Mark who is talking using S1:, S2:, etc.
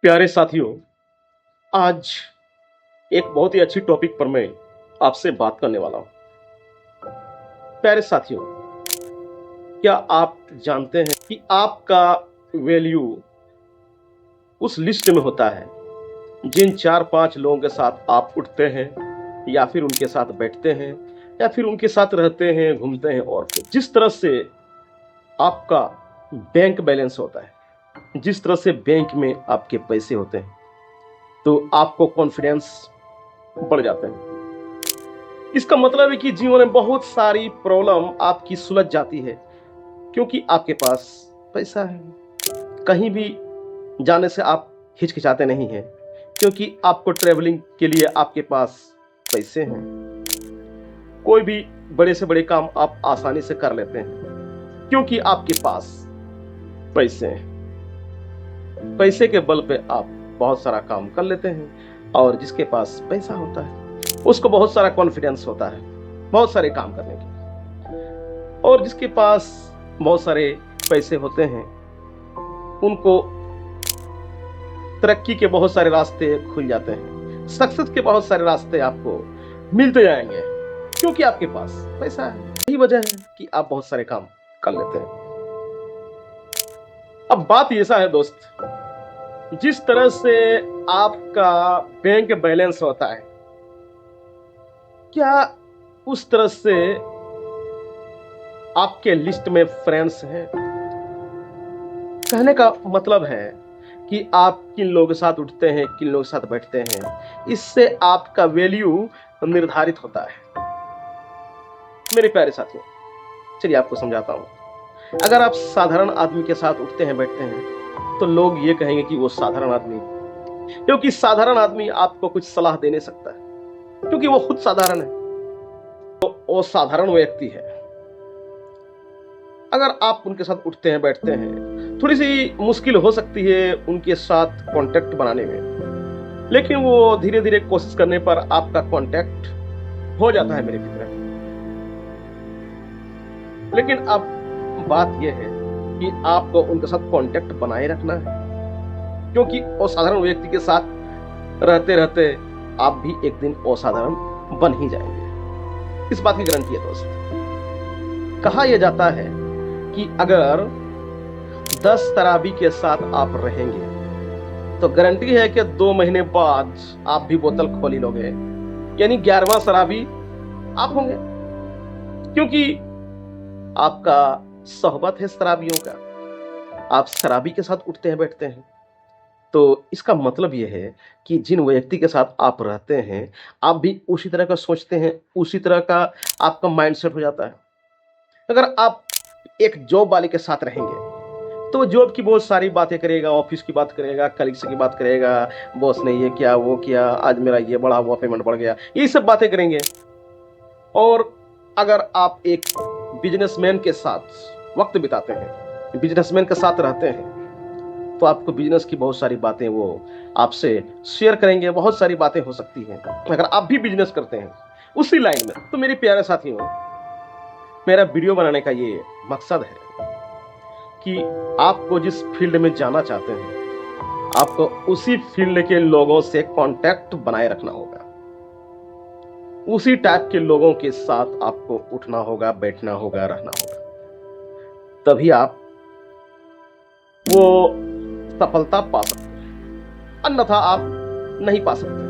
S1: प्यारे साथियों, आज एक बहुत ही अच्छी टॉपिक पर मैं आपसे बात करने वाला हूं। प्यारे साथियों, क्या आप जानते हैं कि आपका वैल्यू उस लिस्ट में होता है जिन 4-5 लोगों के साथ आप उठते हैं या फिर उनके साथ बैठते हैं या फिर उनके साथ रहते हैं, घूमते हैं। और फिर जिस तरह से आपका बैंक बैलेंस होता है, जिस तरह से बैंक में आपके पैसे होते हैं, तो आपको कॉन्फिडेंस बढ़ जाते हैं। इसका मतलब है कि जीवन में बहुत सारी प्रॉब्लम आपकी सुलझ जाती है क्योंकि आपके पास पैसा है। कहीं भी जाने से आप हिचकिचाते नहीं हैं क्योंकि आपको ट्रैवलिंग के लिए आपके पास पैसे हैं। कोई भी बड़े से बड़े काम आप आसानी से कर लेते हैं क्योंकि आपके पास पैसे हैं। पैसे के बल पे आप बहुत सारा काम कर लेते हैं और जिसके पास पैसा होता है उसको बहुत सारा कॉन्फिडेंस होता है बहुत सारे काम करने के। और जिसके पास बहुत सारे पैसे होते हैं उनको तरक्की के बहुत सारे रास्ते खुल जाते हैं, सक्सेस के बहुत सारे रास्ते आपको मिलते जाएंगे क्योंकि आपके पास पैसा है। यही वजह है कि आप बहुत सारे काम कर लेते हैं। अब बात ऐसा है दोस्त, जिस तरह से आपका बैंक बैलेंस होता है, क्या उस तरह से आपके लिस्ट में फ्रेंड्स हैं? कहने का मतलब है कि आप किन लोगों के साथ उठते हैं, किन लोगों के साथ बैठते हैं, इससे आपका वैल्यू निर्धारित होता है। मेरे प्यारे साथियों, चलिए आपको समझाता हूं। अगर आप साधारण आदमी के साथ उठते हैं, बैठते हैं, तो लोग ये कहेंगे कि वो साधारण आदमी, क्योंकि साधारण आदमी आपको कुछ सलाह दे नहीं सकता है क्योंकि वो खुद साधारण है, तो वो साधारण व्यक्ति है। अगर आप उनके साथ उठते हैं, बैठते हैं, थोड़ी सी मुश्किल हो सकती है उनके साथ कांटेक्ट बनाने में, लेकिन वो धीरे धीरे कोशिश करने पर आपका कांटेक्ट हो जाता है मेरे मित्र। लेकिन अब बात यह है कि आपको उनके साथ कांटेक्ट बनाए रखना है क्योंकि असाधारण व्यक्ति के साथ रहते रहते आप भी एक दिन असाधारण बन ही जाएंगे। इस बात की गारंटी है दोस्त। कहा यह जाता है कि अगर 10 शराबी के साथ आप रहेंगे तो गारंटी है कि 2 महीने बाद आप भी बोतल खोल ही लोगे, यानी 11वां शराबी आप होंगे क्योंकि आपका सोहबत है शराबियों का। आप शराबी के साथ उठते हैं, बैठते हैं, तो इसका मतलब यह है कि जिन व्यक्ति के साथ आप रहते हैं आप भी उसी तरह का सोचते हैं, उसी तरह का आपका माइंडसेट हो जाता है। अगर आप एक जॉब वाले के साथ रहेंगे तो जॉब की बहुत सारी बातें करेगा, ऑफिस की बात करेगा, कलीग्स की बात करेगा, बॉस ने ये किया, वो किया, आज मेरा ये बढ़ा, वो पेमेंट बढ़ गया, ये सब बातें करेंगे। और अगर आप एक बिजनेसमैन के साथ वक्त बिताते हैं, बिजनेसमैन के साथ रहते हैं, तो आपको बिजनेस की बहुत सारी बातें वो आपसे शेयर करेंगे, बहुत सारी बातें हो सकती हैं। अगर आप भी बिजनेस करते हैं उसी लाइन में, तो मेरे प्यारे साथियों, मेरा वीडियो बनाने का ये मकसद है कि आपको जिस फील्ड में जाना चाहते हैं आपको उसी फील्ड के लोगों से कांटेक्ट बनाए रखना होगा, उसी टाइप के लोगों के साथ आपको उठना होगा, बैठना होगा, रहना होगा, तभी आप वो सफलता पा सकते हैं, अन्यथा आप नहीं पा सकते।